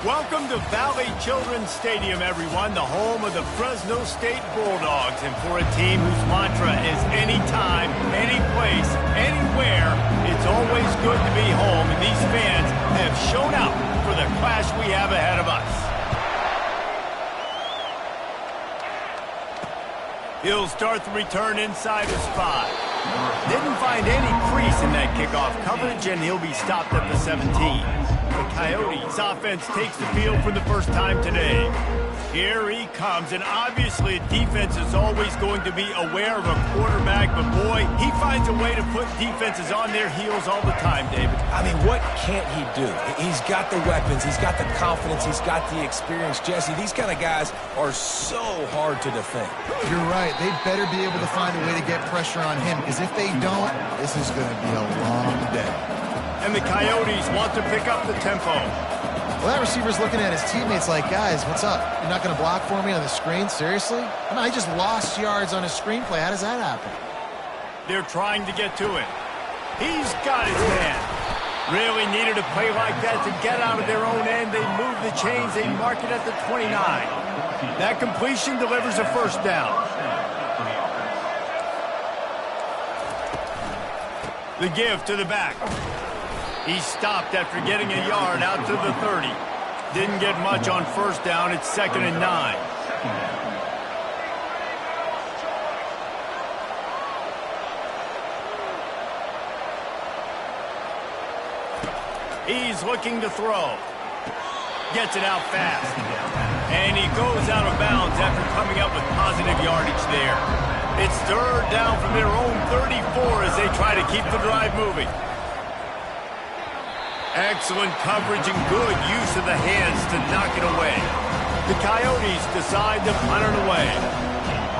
Welcome to Valley Children's Stadium, everyone, the home of the Fresno State Bulldogs. And for a team whose mantra is anytime, any place, anywhere, it's always good to be home. And these fans have shown out for the clash we have ahead of us. He'll start the return inside his spot. Didn't find any crease in that kickoff coverage, and he'll be stopped at the 17. The Coyotes offense takes the field for the first time today. Here he comes, and obviously defense is always going to be aware of a quarterback, but boy, he finds a way to put defenses on their heels all the time, David. I mean, what can't he do? He's got the weapons, he's got the confidence, he's got the experience. Jesse, these kind of guys are so hard to defend. You're right. They better be able to find a way to get pressure on him, because if they don't, this is going to be a long day. And the Coyotes want to pick up the tempo. Well, that receiver's looking at his teammates like, guys, what's up? You're not going to block for me on the screen? Seriously? I mean, I just lost yards on a screenplay. How does that happen? They're trying to get to it. He's got his man. Really needed a play like that to get out of their own end. They move the chains. They mark it at the 29. That completion delivers a first down. The give to the back. He stopped after getting a yard out to the 30. Didn't get much on first down. It's 2nd and 9. He's looking to throw. Gets it out fast. And he goes out of bounds after coming up with positive yardage there. It's 3rd down from their own 34 as they try to keep the drive moving. Excellent coverage and good use of the hands to knock it away. The Coyotes decide to punt it away.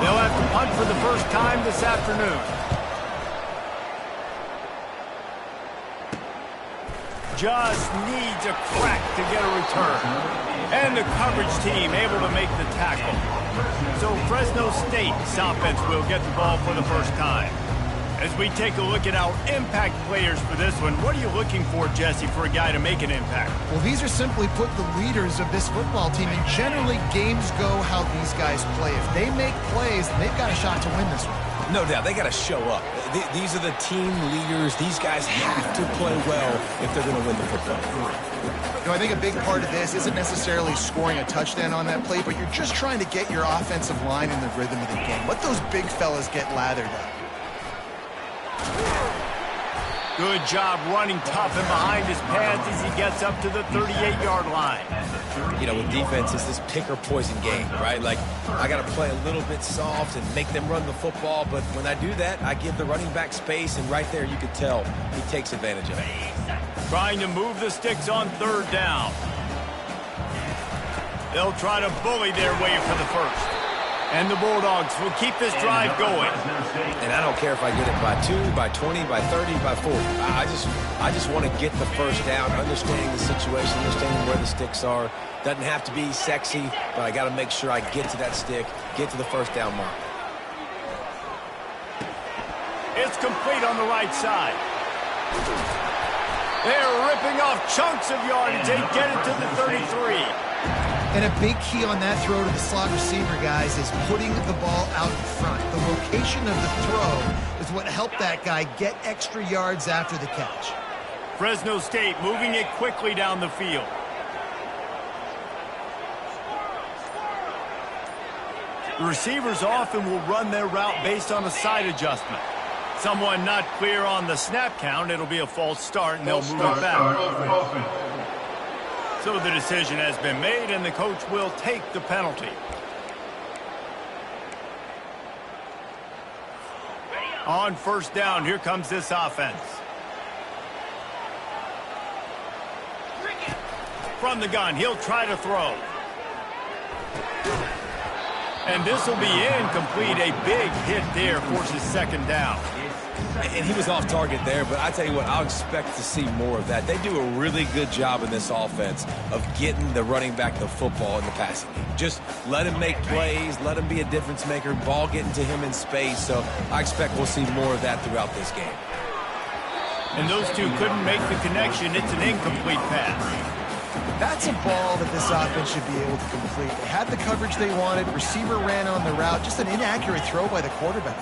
They'll have to punt for the first time this afternoon. Just needs a crack to get a return. And the coverage team able to make the tackle. So Fresno State's offense will get the ball for the first time. As we take a look at our impact players for this one, what are you looking for, Jesse, for a guy to make an impact? Well, these are simply put the leaders of this football team, and generally games go how these guys play. If they make plays, then they've got a shot to win this one. No doubt, they got to show up. These are the team leaders. These guys have to play well if they're going to win the football. You know, I think a big part of this isn't necessarily scoring a touchdown on that play, but you're just trying to get your offensive line in the rhythm of the game. Let those big fellas get lathered up. Good job running tough and behind his pads as he gets up to the 38-yard line. You know, with defense, it's this pick or poison game, right? Like, I got to play a little bit soft and make them run the football, but when I do that, I give the running back space, and right there you can tell he takes advantage of it. Trying to move the sticks on 3rd down. They'll try to bully their way for the first. And the Bulldogs will keep this drive going. And I don't care if I get it by 2, by 20, by 30, by 40. I just want to get the first down, understanding the situation, understanding where the sticks are. Doesn't have to be sexy, but I got to make sure I get to that stick, get to the first down mark. It's complete on the right side. They're ripping off chunks of yardage. They get it to the 33. And a big key on that throw to the slot receiver, guys, is putting the ball out in front. The location of the throw is what helped that guy get extra yards after the catch. Fresno State moving it quickly down the field. The receivers often will run their route based on a side adjustment. Someone not clear on the snap count, it'll be a false start, and they'll move it back. So the decision has been made, and the coach will take the penalty. On 1st down, here comes this offense. From the gun, he'll try to throw. And this will be incomplete. A big hit there forces 2nd down. And he was off target there, but I tell you what, I'll expect to see more of that. They do a really good job in this offense of getting the running back the football in the passing game. Just let him make plays, let him be a difference maker, ball getting to him in space. So I expect we'll see more of that throughout this game. And those two couldn't make the connection. It's an incomplete pass. That's a ball that this offense should be able to complete. They had the coverage they wanted. Receiver ran on the route. Just an inaccurate throw by the quarterback.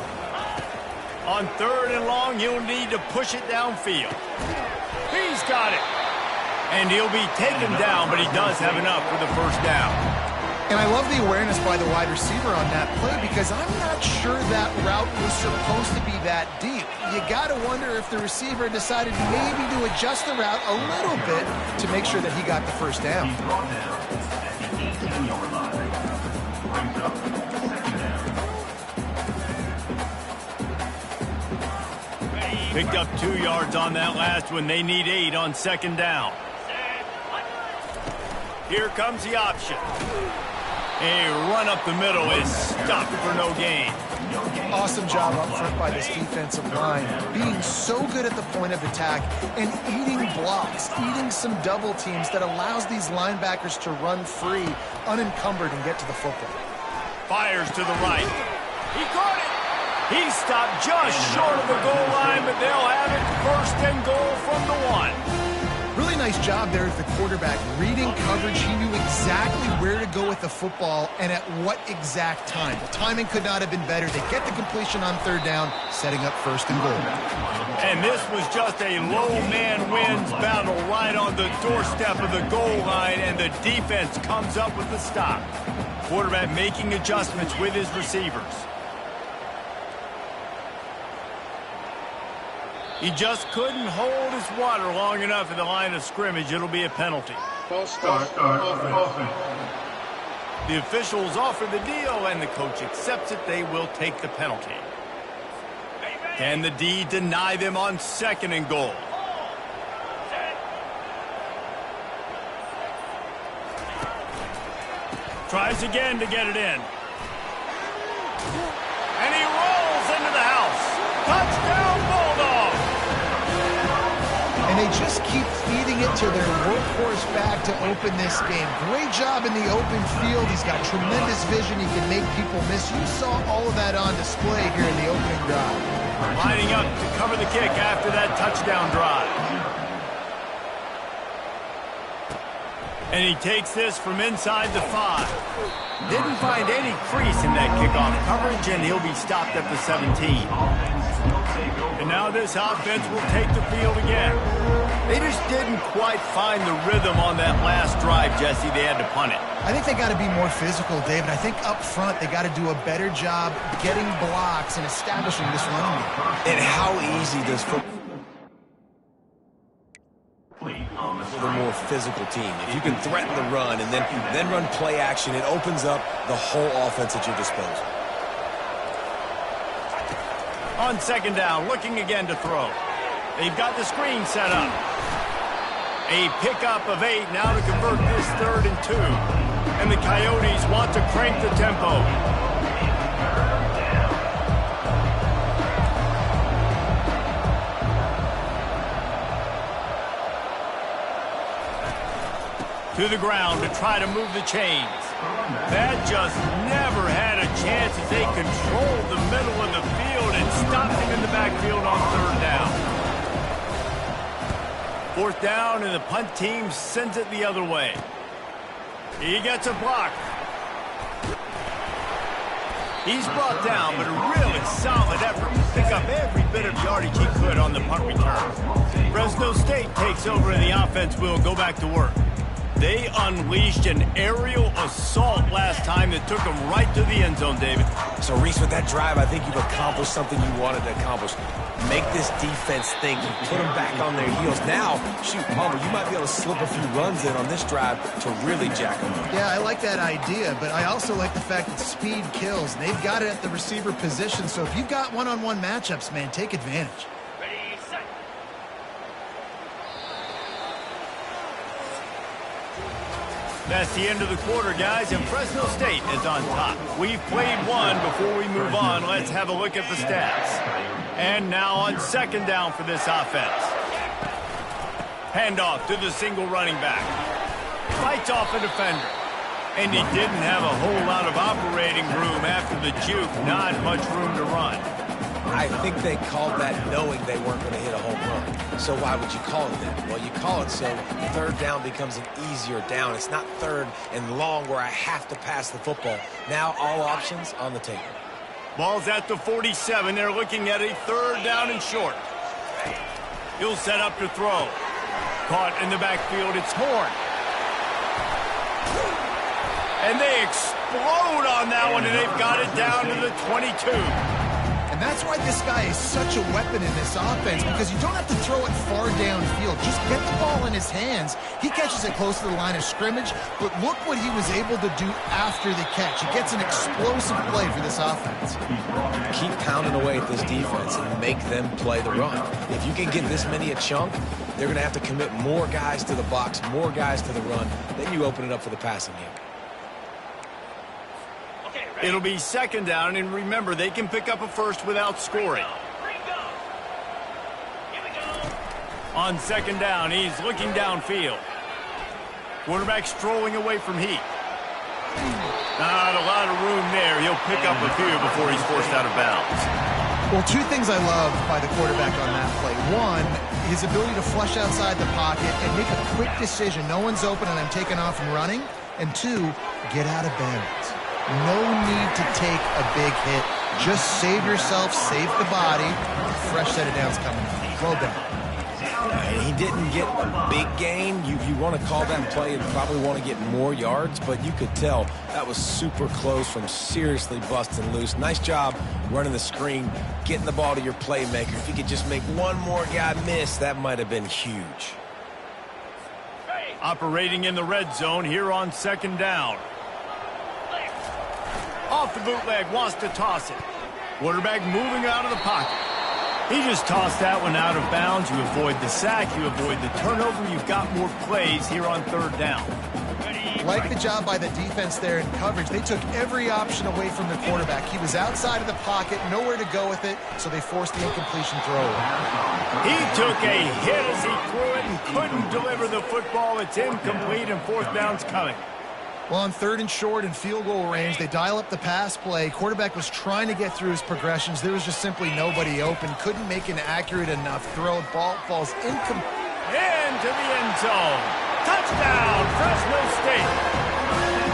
On 3rd and long, he'll need to push it downfield. He's got it. And he'll be taken down, but he does have enough for the first down. And I love the awareness by the wide receiver on that play because I'm not sure that route was supposed to be that deep. You got to wonder if the receiver decided maybe to adjust the route a little bit to make sure that he got the first down. Picked up 2 yards on that last one. They need 8 on 2nd down. Here comes the option. A run up the middle is stopped for no gain. Awesome job up front by this defensive line. Being so good at the point of attack and eating blocks, eating some double teams that allows these linebackers to run free, unencumbered, and get to the football. Fires to the right. He caught it. He stopped just short of the goal line, but they'll have it 1st and goal from the 1. Really nice job there as the quarterback. Reading coverage, he knew exactly where to go with the football and at what exact time. The timing could not have been better. They get the completion on 3rd down, setting up 1st and goal. And this was just a low man wins battle right on the doorstep of the goal line, and the defense comes up with the stop. Quarterback making adjustments with his receivers. He just couldn't hold his water long enough in the line of scrimmage. It'll be a penalty. False start. Offense. The officials offer the deal, and the coach accepts it. They will take the penalty. Can the D deny them on 2nd and goal? Tries again to get it in. And he rolls into the house. Touchdown, Bulldogs! And they just keep feeding it to their workhorse back to open this game. Great job in the open field. He's got tremendous vision. He can make people miss. You saw all of that on display here in the opening drive. Lining up to cover the kick after that touchdown drive. And he takes this from inside the 5. Didn't find any crease in that kickoff coverage, and he'll be stopped at the 17. And now this offense will take the field again. They just didn't quite find the rhythm on that last drive, Jesse. They had to punt it. I think they got to be more physical, David. I think up front they got to do a better job getting blocks and establishing this running game. And how easy does football the more physical team? If you can threaten the run and then run play action, it opens up the whole offense at your disposal. On 2nd down, looking again to throw. They've got the screen set up. A pickup of 8 now to convert this 3rd and 2. And the Coyotes want to crank the tempo. To the ground to try to move the chains. That just never had a chance as they controlled the middle of the field and stopped him in the backfield on 3rd down. 4th down, and the punt team sends it the other way. He gets a block. He's brought down, but a really solid effort to pick up every bit of yardage he could on the punt return. Fresno State takes over, and the offense will go back to work. They unleashed an aerial assault last time that took them right to the end zone, David. So, Reese, with that drive, I think you've accomplished something you wanted to accomplish. Make this defense think. You put them back on their heels. Now, shoot, Palmer, you might be able to slip a few runs in on this drive to really jack them up. Yeah, I like that idea, but I also like the fact that speed kills. They've got it at the receiver position, so if you've got one-on-one matchups, man, take advantage. That's the end of the quarter, guys, and Fresno State is on top. We've played one. Before we move on, let's have a look at the stats. And now on 2nd down for this offense. Handoff to the single running back. Fights off a defender. And he didn't have a whole lot of operating room after the juke. Not much room to run. I think they called that knowing they weren't going to hit a home run. So why would you call it that? Well, you call it so third down becomes an easier down. It's not third and long where I have to pass the football. Now all options on the table. Ball's at the 47. They're looking at a third down and short. He'll set up to throw. Caught in the backfield. It's Horn. And they explode on that one, and they've got it down to the 22. And that's why this guy is such a weapon in this offense, because you don't have to throw it far downfield. Just get the ball in his hands. He catches it close to the line of scrimmage, but look what he was able to do after the catch. He gets an explosive play for this offense. Keep pounding away at this defense and make them play the run. If you can get this many a chunk, they're going to have to commit more guys to the box, more guys to the run. Then you open it up for the passing game. It'll be second down, and remember, they can pick up a first without scoring. On second down, he's looking downfield. Quarterback strolling away from Heat. Not a lot of room there. He'll pick up a few before he's forced out of bounds. Well, two things I love by the quarterback on that play. One, his ability to flush outside the pocket and make a quick decision. No one's open and I'm taking off and running. And two, get out of bounds. No need to take a big hit. Just save yourself, save the body. Fresh set of downs coming. Well done. He didn't get a big gain. You want to call that play and probably want to get more yards, but you could tell that was super close from seriously busting loose. Nice job running the screen, getting the ball to your playmaker. If you could just make one more guy miss, that might have been huge. Operating in the red zone here on second down. Off the bootleg, wants to toss it. Quarterback moving out of the pocket. He just tossed that one out of bounds. You avoid the sack, you avoid the turnover. You've got more plays here on third down. Like the job by the defense there in coverage. They took every option away from the quarterback. He was outside of the pocket, nowhere to go with it, so they forced the incompletion throw. He took a hit as he threw it and couldn't deliver the football. It's incomplete and fourth down's coming. Well, on third and short and field goal range, they dial up the pass play. Quarterback was trying to get through his progressions. There was just simply nobody open. Couldn't make an accurate enough throw. Ball falls incomplete. Into the end zone. Touchdown, Fresno State.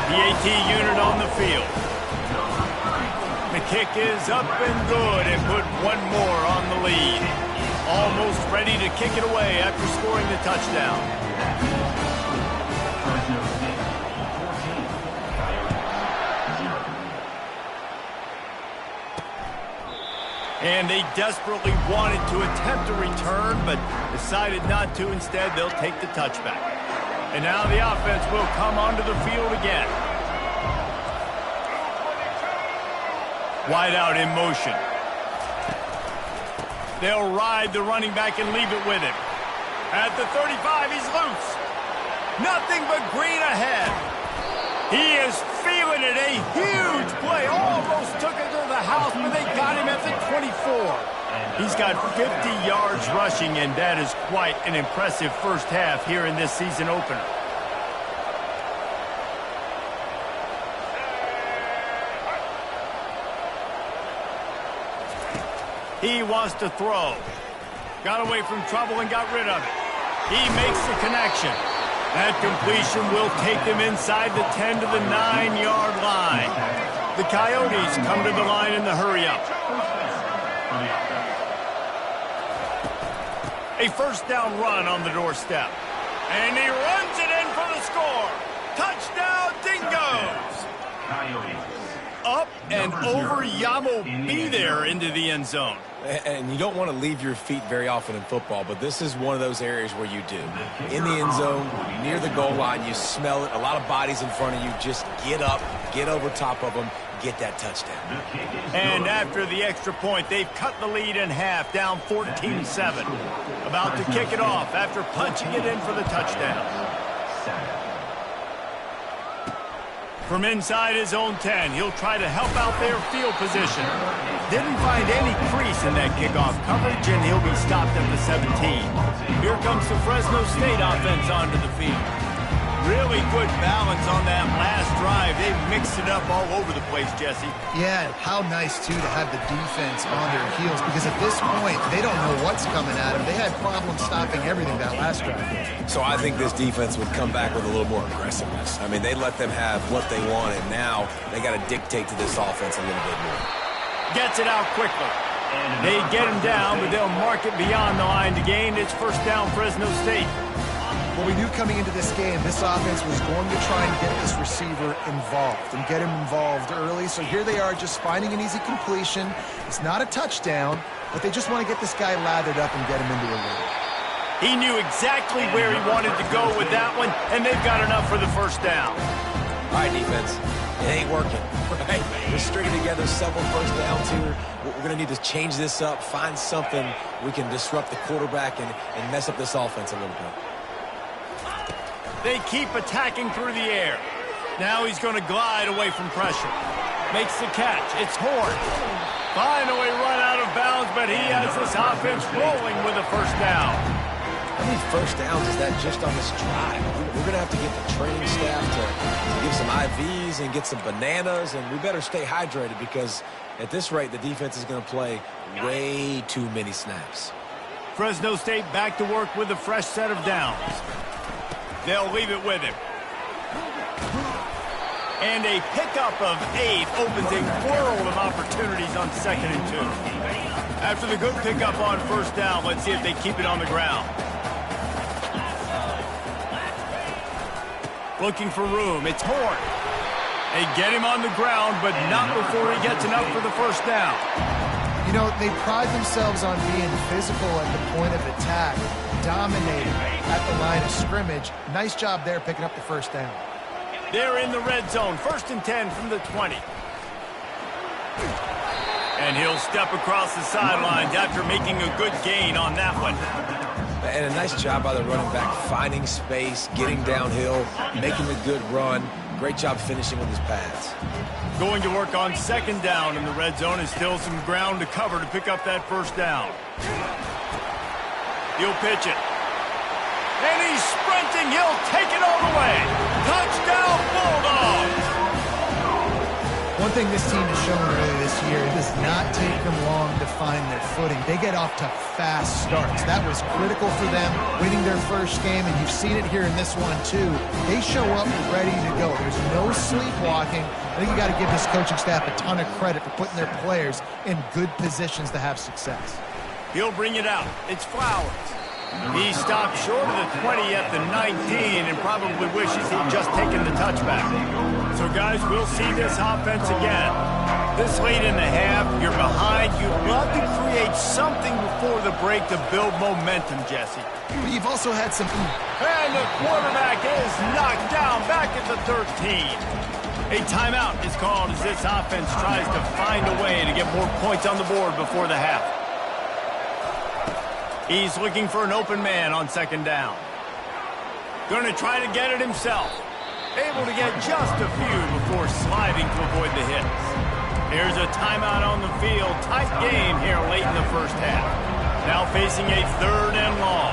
The AT unit on the field. The kick is up and good and put one more on the lead. Almost ready to kick it away after scoring the touchdown. And they desperately wanted to attempt a return, but decided not to. Instead, they'll take the touchback. And now the offense will come onto the field again. Wide out in motion. They'll ride the running back and leave it with him. At the 35, he's loose. Nothing but green ahead. He is feeling it. A huge play. Almost took it to the house, but they got him at the 24. He's got 50 yards rushing, and that is quite an impressive first half here in this season opener. He wants to throw. Got away from trouble and got rid of it. He makes the connection. That completion will take them inside the 10 to the 9-yard line. The Coyotes come to the line in the hurry-up. A first down run on the doorstep. And he runs it in for the score. Touchdown, Dingoes! Up and over Yamo be there into the end zone. And you don't want to leave your feet very often in football, but this is one of those areas where you do. In the end zone, near the goal line, you smell it. A lot of bodies in front of you. Just get up, get over top of them, get that touchdown. And after the extra point, they've cut the lead in half, down 14-7. About to kick it off after punching it in for the touchdown. From inside his own 10, he'll try to help out their field position. Didn't find any crease in that kickoff coverage, and he'll be stopped at the 17. Here comes the Fresno State offense onto the field. Really good balance on that last drive. They mixed it up all over the place, Jesse. Yeah, how nice, too, to have the defense on their heels, because at this point, they don't know what's coming at them. They had problems stopping everything that last drive. So I think this defense would come back with a little more aggressiveness. I mean, they let them have what they want, and now they got to dictate to this offense a little bit more. Gets it out quickly. They get him down, but they'll mark it beyond the line to gain. It's first down, Fresno State. Well, we knew coming into this game, this offense was going to try and get this receiver involved and get him involved early. So here they are just finding an easy completion. It's not a touchdown, but they just want to get this guy lathered up and get him into a lead. He knew exactly where he wanted to go with that one, and they've got enough for the first down. All right, defense. It ain't working, right? We're stringing together several first downs here. We're going to need to change this up, find something we can disrupt the quarterback and mess up this offense a little bit. They keep attacking through the air. Now he's going to glide away from pressure. Makes the catch. It's Horn. Finally run out of bounds, but he has this offense rolling with a first down. How many first downs is that just on this drive? We're going to have to get the training staff to give some IVs and get some bananas, and we better stay hydrated because at this rate, the defense is going to play way too many snaps. Fresno State back to work with a fresh set of downs. They'll leave it with him. And a pickup of 8 opens a world of opportunities on 2nd and 2. After the good pickup on first down, let's see if they keep it on the ground. Looking for room. It's Horn. They get him on the ground, but not before he gets enough for the first down. You know, they pride themselves on being physical at the point of attack, dominating at the line of scrimmage. Nice job there picking up the first down. They're in the red zone. 1st and 10 from the 20. And he'll step across the sidelines after making a good gain on that one. And a nice job by the running back, finding space, getting downhill, making a good run. Great job finishing with his pads. Going to work on 2nd down in the red zone and still some ground to cover to pick up that first down. He'll pitch it. And he's sprinting. He'll take it all the way. Touchdown, Bulldogs! One thing this team has shown early this year, it does not take them long to find their footing. They get off to fast starts. That was critical for them, winning their first game, and you've seen it here in this one, too. They show up ready to go. There's no sleepwalking. I think you got to give this coaching staff a ton of credit for putting their players in good positions to have success. He'll bring it out. It's Flowers. He stopped short of the 20 at the 19 and probably wishes he'd just taken the touchback. So, guys, we'll see this offense again. This late in the half, you're behind. You'd love to create something before the break to build momentum, Jesse. But you've also had some... And the quarterback is knocked down back at the 13. A timeout is called as this offense tries to find a way to get more points on the board before the half. He's looking for an open man on 2nd down. Going to try to get it himself. Able to get just a few before sliding to avoid the hits. Here's a timeout on the field. Tight game here late in the first half. Now facing a 3rd and long.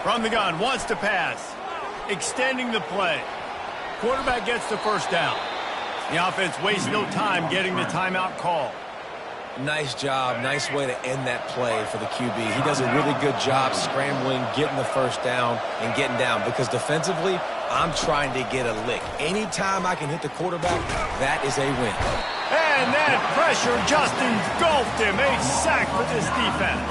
From the gun, wants to pass. Extending the play. Quarterback gets the first down. The offense wastes no time getting the timeout call. Nice job. Nice way to end that play for the QB. He does a really good job scrambling, getting the first down, and getting down. Because defensively, I'm trying to get a lick. Anytime I can hit the quarterback, that is a win. And that pressure just engulfed him. A sack for this defense.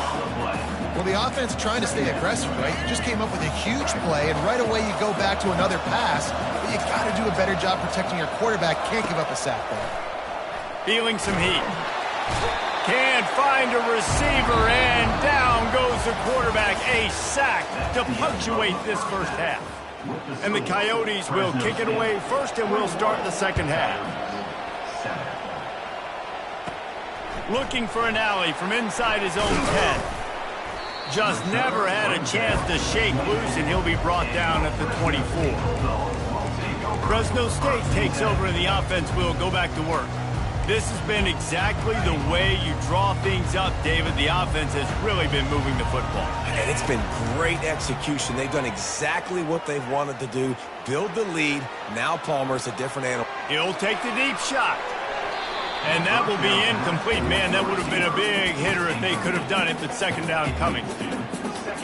Well, the offense trying to stay aggressive, right? You just came up with a huge play, and right away you go back to another pass. But you got to do a better job protecting your quarterback. Can't give up a sack there. Feeling some heat. Can't find a receiver, and down goes the quarterback. A sack to punctuate this first half. And the Coyotes will kick it away first, and we'll start the second half. Looking for an alley from inside his own 10. Just never had a chance to shake loose, and he'll be brought down at the 24. Fresno State takes over, and the offense will go back to work. This has been exactly the way you draw things up, David. The offense has really been moving the football. And it's been great execution. They've done exactly what they've wanted to do. Build the lead. Now Palmer's a different animal. He'll take the deep shot. And that will be incomplete. Man, that would have been a big hitter if they could have done it, but second down coming.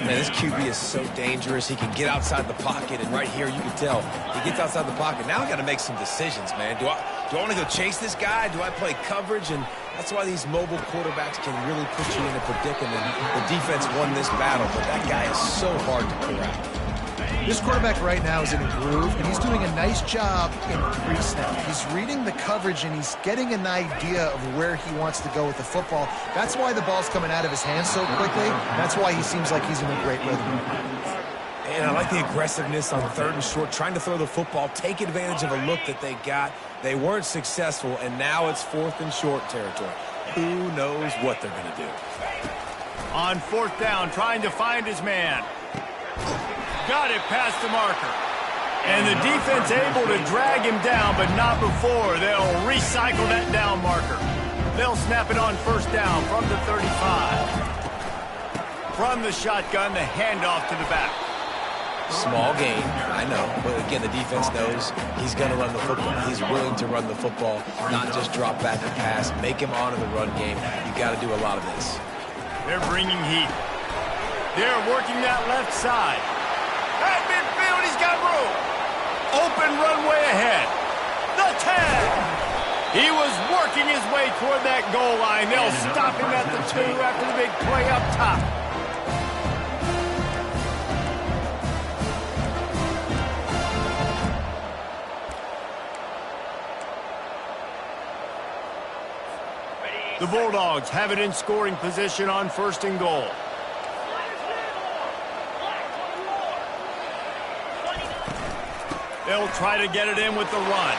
Man, this QB is so dangerous. He can get outside the pocket, and right here you can tell he gets outside the pocket. Now I got to make some decisions, man. Do I want to go chase this guy? Do I play coverage? And that's why these mobile quarterbacks can really put you in a predicament. The defense won this battle, but that guy is so hard to corral. This quarterback right now is in a groove, and he's doing a nice job in pre-snap. He's reading the coverage, and he's getting an idea of where he wants to go with the football. That's why the ball's coming out of his hands so quickly. That's why he seems like he's in a great rhythm. And I like the aggressiveness on third and short, trying to throw the football, take advantage of a look that they got. They weren't successful, and now it's fourth and short territory. Who knows what they're going to do? On fourth down, trying to find his man. Got it past the marker. And the defense able to drag him down, but not before. They'll recycle that down marker. They'll snap it on first down from the 35. From the shotgun, the handoff to the back. Small gain, I know, but again, the defense knows he's going to run the football. He's willing to run the football, not just drop back and pass, make him honor the run game. You got to do a lot of this. They're bringing heat. They're working that left side. At midfield, he's got room. Open runway ahead. The 10. He was working his way toward that goal line. They'll stop him at the 2 after the big play up top. The Bulldogs have it in scoring position on first and goal. They'll try to get it in with the run.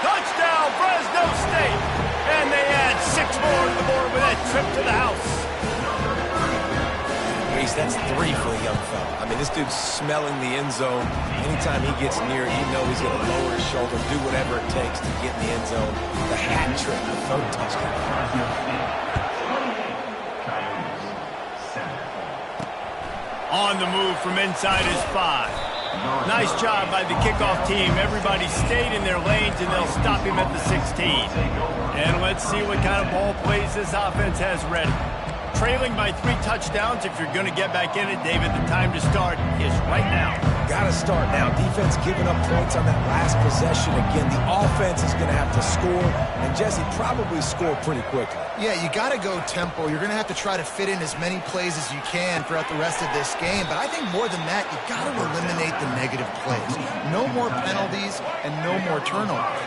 Touchdown, Fresno State! And they add 6 more to the board with that trip to the house. Reese, that's 3 for the young fella. I mean, this dude's smelling the end zone. Anytime he gets near it, you know he's going to lower his shoulder, do whatever it takes to get in the end zone. The hat trick, the third touchdown. On the move from inside his 5. Nice job by the kickoff team. Everybody stayed in their lanes, and they'll stop him at the 16. And let's see what kind of ball plays this offense has ready. Trailing by 3 touchdowns. If you're going to get back in it, David, the time to start is right now. Got to start now. Defense giving up points on that last possession. Again, the offense is going to have to score, and Jesse probably score pretty quickly. Yeah, you got to go tempo. You're going to have to try to fit in as many plays as you can throughout the rest of this game. But I think more than that, you got to eliminate the negative plays. No more penalties and no more turnovers.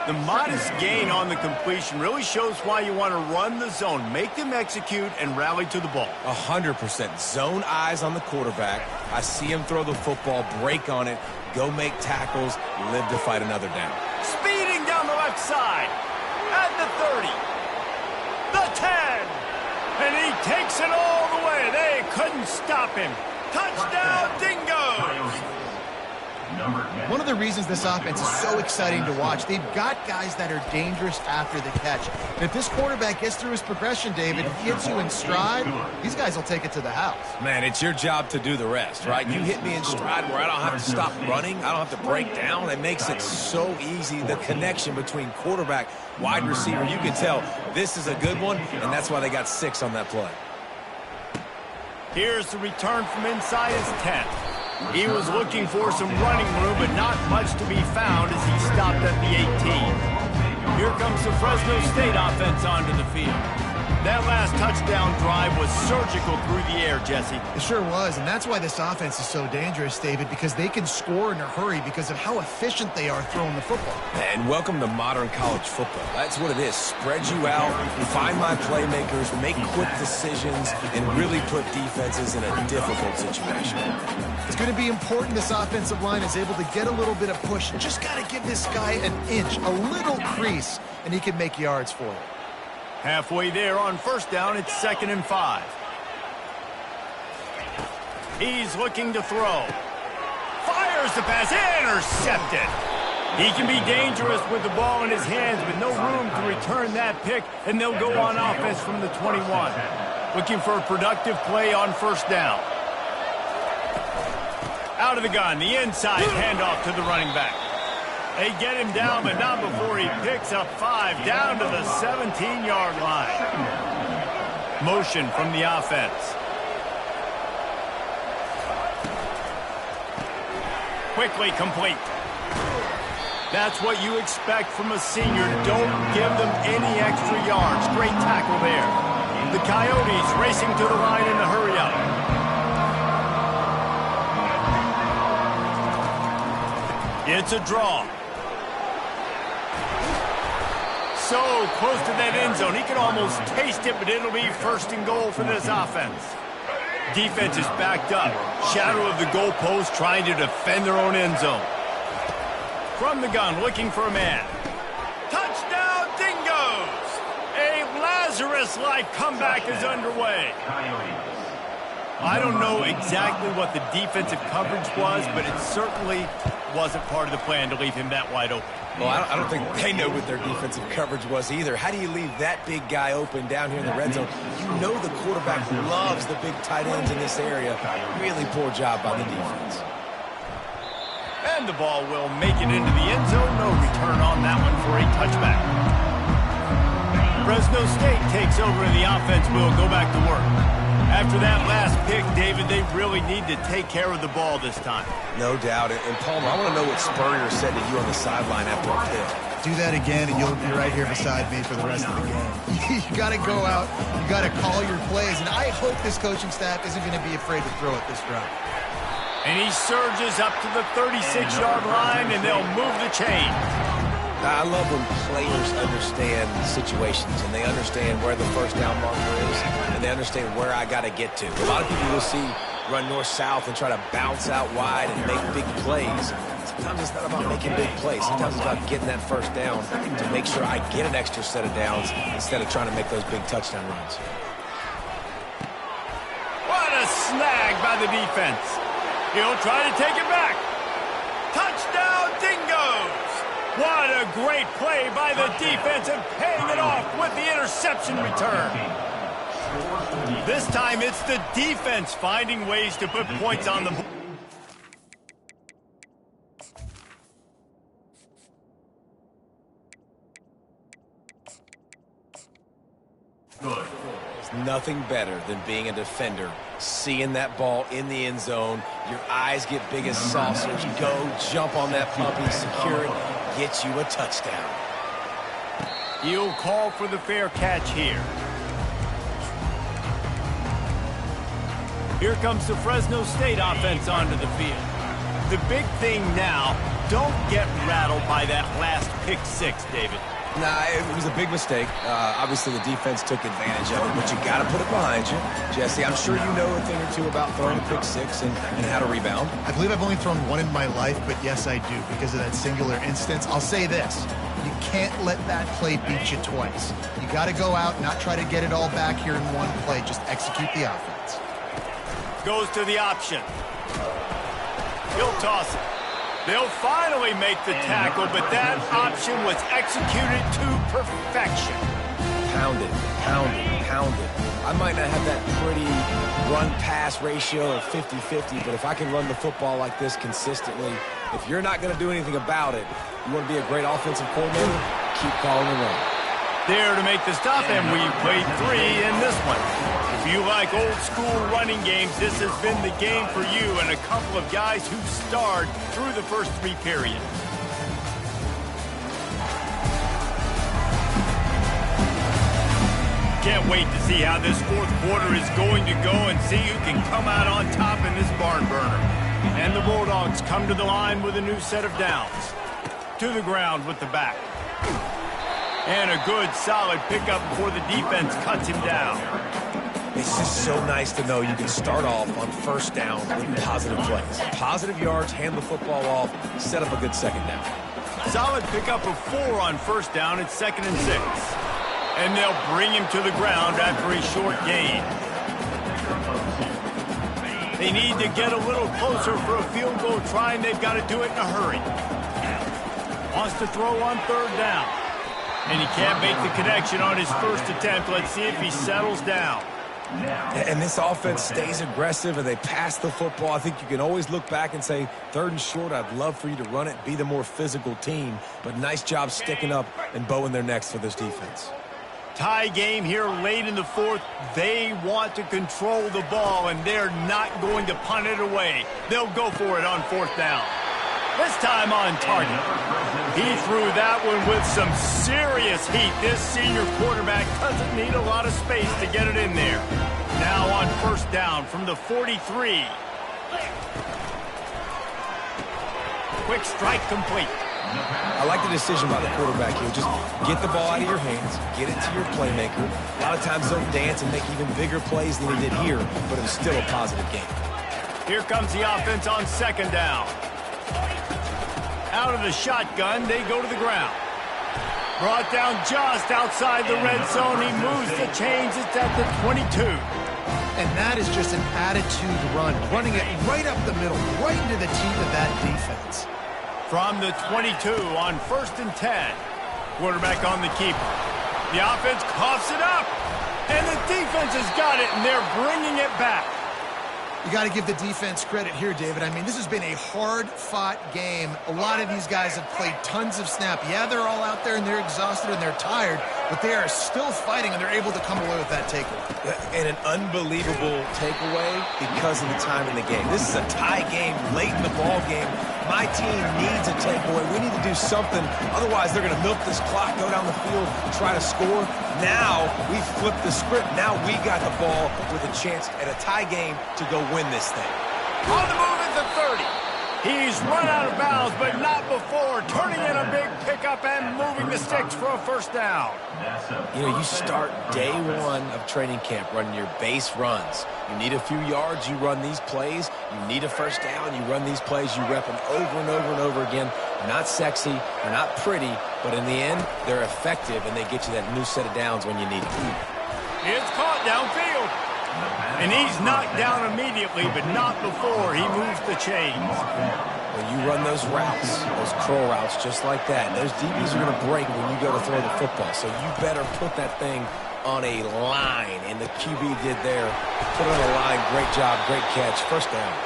The modest gain on the completion really shows why you want to run the zone. Make them execute and rally to the ball. 100%. Zone eyes on the quarterback. I see him throw the football, break on it, go make tackles, live to fight another down. Speeding down the left side. At the 30. The 10. And he takes it all the way. They couldn't stop him. Touchdown, Dingo. One of the reasons this offense is so exciting to watch, they've got guys that are dangerous after the catch. And if this quarterback gets through his progression, David, if he hits you in stride, these guys will take it to the house. Man, it's your job to do the rest, right? You hit me in stride where I don't have to stop running. I don't have to break down. It makes it so easy, the connection between quarterback, wide receiver. You can tell this is a good one, and that's why they got 6 on that play. Here's the return from inside his 10. He was looking for some running room, but not much to be found as he stopped at the 18. Here comes the Fresno State offense onto the field. That last touchdown drive was surgical through the air, Jesse. It sure was, and that's why this offense is so dangerous, David, because they can score in a hurry because of how efficient they are throwing the football. And welcome to modern college football. That's what it is. Spread you out, find my playmakers, make quick decisions, and really put defenses in a difficult situation. It's going to be important this offensive line is able to get a little bit of push. Just got to give this guy an inch, a little crease, and he can make yards for it. Halfway there on first down, it's 2nd and 5. He's looking to throw. Fires the pass, intercepted. He can be dangerous with the ball in his hands, but no room to return that pick, and they'll go on offense from the 21. Looking for a productive play on first down. Out of the gun, the inside handoff to the running back. They get him down, but not before he picks up 5 down to the 17-yard line. Motion from the offense. Quickly complete. That's what you expect from a senior. Don't give them any extra yards. Great tackle there. The Coyotes racing to the line in a hurry-up. It's a draw. So close to that end zone. He can almost taste it, but it'll be first and goal for this offense. Defense is backed up. Shadow of the goalpost trying to defend their own end zone. From the gun, looking for a man. Touchdown, Dingoes! A Lazarus-like comeback is underway. I don't know exactly what the defensive coverage was, but it certainly wasn't part of the plan to leave him that wide open. Well, I don't think they know what their defensive coverage was either. How do you leave that big guy open down here in the red zone? You know the quarterback loves the big tight ends in this area. Really poor job by the defense. And the ball will make it into the end zone. No return on that one for a touchback. Fresno State takes over and the offense will go back to work. After that last pick, David, they really need to take care of the ball this time. No doubt. And Palmer, I want to know what Spurrier said to you on the sideline after a pick. Do that again, and you'll be right here beside me for the rest of the game. You got to go out. You got to call your plays. And I hope this coaching staff isn't going to be afraid to throw it this drive. And he surges up to the 36-yard line, and they'll move the chain. I love when players understand situations, and they understand where the first down marker is, and they understand where I got to get to. A lot of people will see run north-south and try to bounce out wide and make big plays. Sometimes it's not about making big plays. Sometimes it's about getting that first down to make sure I get an extra set of downs instead of trying to make those big touchdown runs. What a snag by the defense. He'll try to take it back. Touchdown, Dingoes! What a great play by the defense and paying it off with the interception return. This time it's the defense finding ways to put points on the board. There's nothing better than being a defender, seeing that ball in the end zone, your eyes get big as saucers, go jump on that puppy, secure it, get you a touchdown. He'll call for the fair catch here. Here comes the Fresno State offense onto the field. The big thing now, don't get rattled by that last pick six, David. Nah, it was a big mistake. Obviously, the defense took advantage of it, but you got to put it behind you. Jesse, I'm sure you know a thing or two about throwing a pick six and how to rebound. I believe I've only thrown one in my life, but yes, I do, because of that singular instance. I'll say this. You can't let that play beat you twice. You got to go out, not try to get it all back here in one play. Just execute the offense. Goes to the option. He'll toss it. They'll finally make the tackle, but that option was executed to perfection. Pounded, pounded, pounded. I might not have that pretty run-pass ratio of 50-50, but if I can run the football like this consistently, if you're not going to do anything about it, you want to be a great offensive coordinator, keep calling the run. There to make the stop, and we played 3 in this one. If you like old-school running games, this has been the game for you and a couple of guys who starred through the first 3 periods. Can't wait to see how this fourth quarter is going to go and see who can come out on top in this barn burner. And the Bulldogs come to the line with a new set of downs. To the ground with the back. And a good, solid pickup before the defense cuts him down. It's just so nice to know you can start off on first down with positive plays. Positive yards, hand the football off, set up a good second down. Solid pickup of 4 on first down. It's 2nd and 6. And they'll bring him to the ground after a short gain. They need to get a little closer for a field goal try, and they've got to do it in a hurry. Wants to throw on third down. And he can't make the connection on his first attempt. Let's see if he settles down. And this offense stays aggressive and they pass the football. I think you can always look back and say, 3rd and short, I'd love for you to run it, be the more physical team. But nice job sticking up and bowing their necks for this defense. Tie game here late in the 4th. They want to control the ball, and they're not going to punt it away. They'll go for it on 4th down. This time on target. He threw that one with some serious heat. This senior quarterback doesn't need a lot of space to get it in there. Now on 1st down from the 43. Quick strike complete. I like the decision by the quarterback here. Just get the ball out of your hands, get it to your playmaker. A lot of times they'll dance and make even bigger plays than he did here, but it was still a positive game. Here comes the offense on 2nd down. Out of the shotgun, they go to the ground. Brought down just outside the red zone. He moves the chains. It's at the 22. And that is just an attitude run, running it right up the middle, right into the teeth of that defense. From the 22 on 1st and 10. Quarterback on the keeper. The offense coughs it up. And the defense has got it, and they're bringing it back. You got to give the defense credit here, David. I mean, this has been a hard-fought game. A lot of these guys have played tons of snap. Yeah, they're all out there, and they're exhausted, and they're tired, but they are still fighting, and they're able to come away with that takeaway. And an unbelievable takeaway because of the time in the game. This is a tie game late in the ball game. My team needs a takeaway. We need to do something. Otherwise, they're going to milk this clock, go down the field, try to score. Now, we flip the script. Now we got the ball with a chance at a tie game to go win this thing. On the move at the 30. He's run out of bounds, but not before. Turning in a big pickup and moving the sticks for a 1st down. You know, you start day 1 of training camp running your base runs. You need a few yards, you run these plays. You need a 1st down, you run these plays. You rep them over and over and over again. They're not sexy, they're not pretty, but in the end, they're effective, and they get you that new set of downs when you need them. It's caught downfield. And he's knocked down immediately, but not before he moves the chains. When you run those routes, those curl routes just like that, those DBs are going to break when you go to throw the football. So you better put that thing on a line, and the QB did there. Put it on a line. Great job, great catch. 1st down.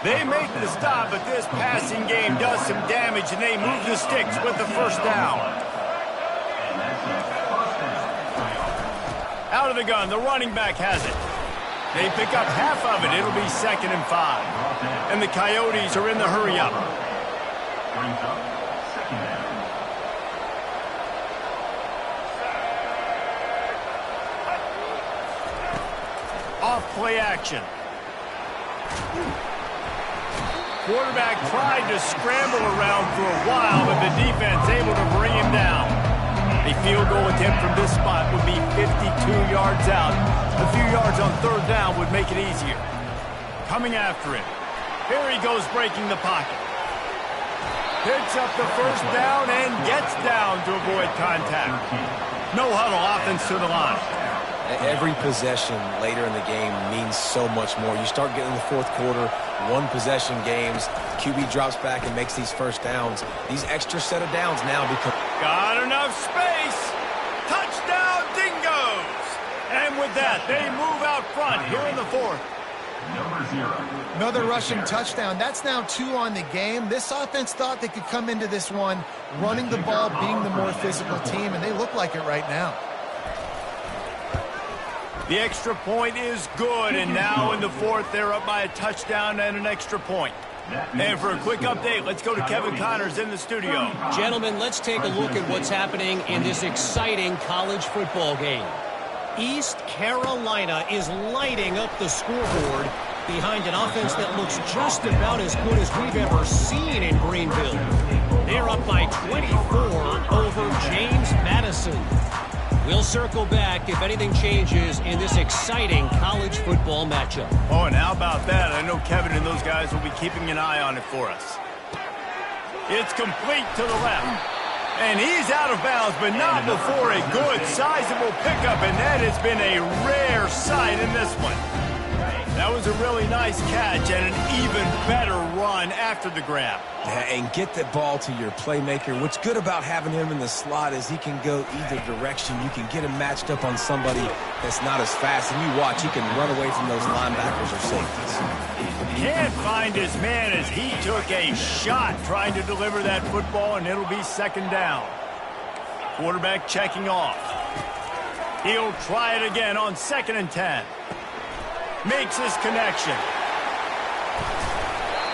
They make the stop, but this passing game does some damage, and they move the sticks with the 1st down. Out of the gun, the running back has it. They pick up half of it. It'll be 2nd and 5. And the Coyotes are in the hurry-up. Off play action. Quarterback tried to scramble around for a while, but the defense able to bring him down. A field goal attempt from this spot would be 52 yards out. A few yards on 3rd down would make it easier. Coming after him. Here he goes breaking the pocket. Picks up the 1st down and gets down to avoid contact. No huddle, offense to the line. Every possession later in the game means so much more. You start getting the 4th quarter, 1-possession games. QB drops back and makes these 1st downs. These extra set of downs now become... Got enough space. Touchdown, Dingoes. And with that, they move out front here in the 4th. Another rushing touchdown. That's now 2 on the game. This offense thought they could come into this one running the ball, being the more physical team, and they look like it right now. The extra point is good, and now in the 4th, they're up by a touchdown and an extra point. And for a quick update, let's go to Kevin Connors in the studio. Gentlemen, let's take a look at what's happening in this exciting college football game. East Carolina is lighting up the scoreboard behind an offense that looks just about as good as we've ever seen in Greenville. They're up by 24 over James Madison. We'll circle back if anything changes in this exciting college football matchup. Oh, and how about that? I know Kevin and those guys will be keeping an eye on it for us. It's complete to the left. And he's out of bounds, but not before a good, sizable pickup, and that has been a rare sight in this one. That was a really nice catch and an even better run after the grab. And get the ball to your playmaker. What's good about having him in the slot is he can go either direction. You can get him matched up on somebody that's not as fast. And you watch, he can run away from those linebackers or safeties. Can't find his man as he took a shot trying to deliver that football, and it'll be second down. Quarterback checking off. He'll try it again on 2nd and 10. Makes his connection.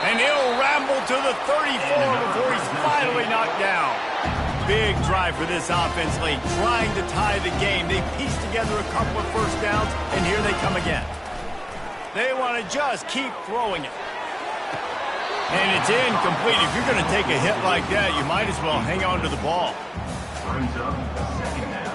And he'll ramble to the 34 before he's finally knocked down. Big drive for this offense late, trying to tie the game. They pieced together a couple of first downs, and here they come again. They want to just keep throwing it. And it's incomplete. If you're going to take a hit like that, you might as well hang on to the ball. Brings up second down.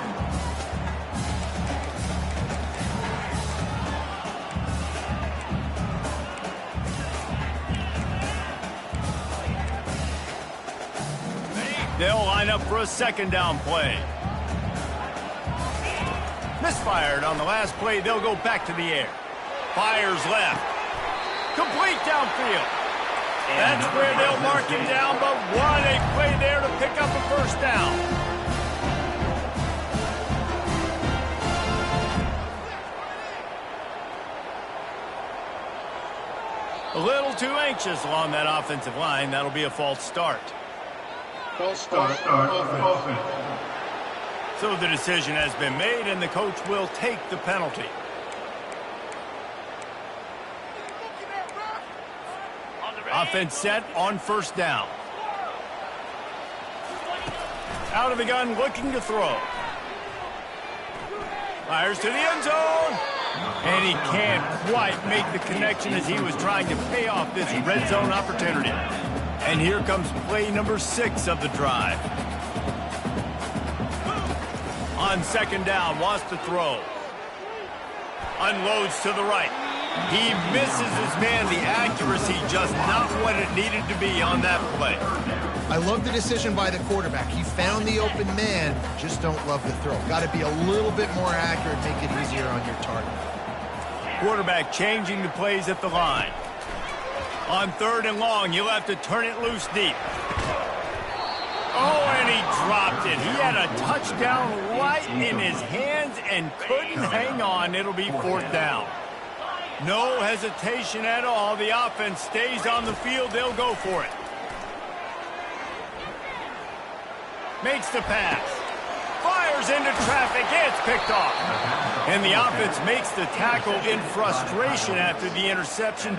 They'll line up for a second down play. Misfired on the last play. They'll go back to the air. Fires left. Complete downfield. That's where they'll mark him down, but what a play there to pick up a first down. A little too anxious along that offensive line. That'll be a false start. False start offense. So the decision has been made, and the coach will take the penalty. Offense set on first down. Out of the gun, looking to throw. Fires to the end zone. And he can't quite make the connection as he was trying to pay off this red zone opportunity. And here comes play number 6 of the drive. On second down, wants to throw. Unloads to the right. He misses his man. The accuracy just not what it needed to be on that play. I love the decision by the quarterback. He found the open man, just don't love the throw. Got to be a little bit more accurate, make it easier on your target. Quarterback changing the plays at the line. On 3rd and long, you'll have to turn it loose deep. Oh, and he dropped it. He had a touchdown right in his hands and couldn't hang on. It'll be 4th down. No hesitation at all. The offense stays on the field. They'll go for it. Makes the pass. Fires into traffic. It's picked off. And the offense makes the tackle in frustration after the interception.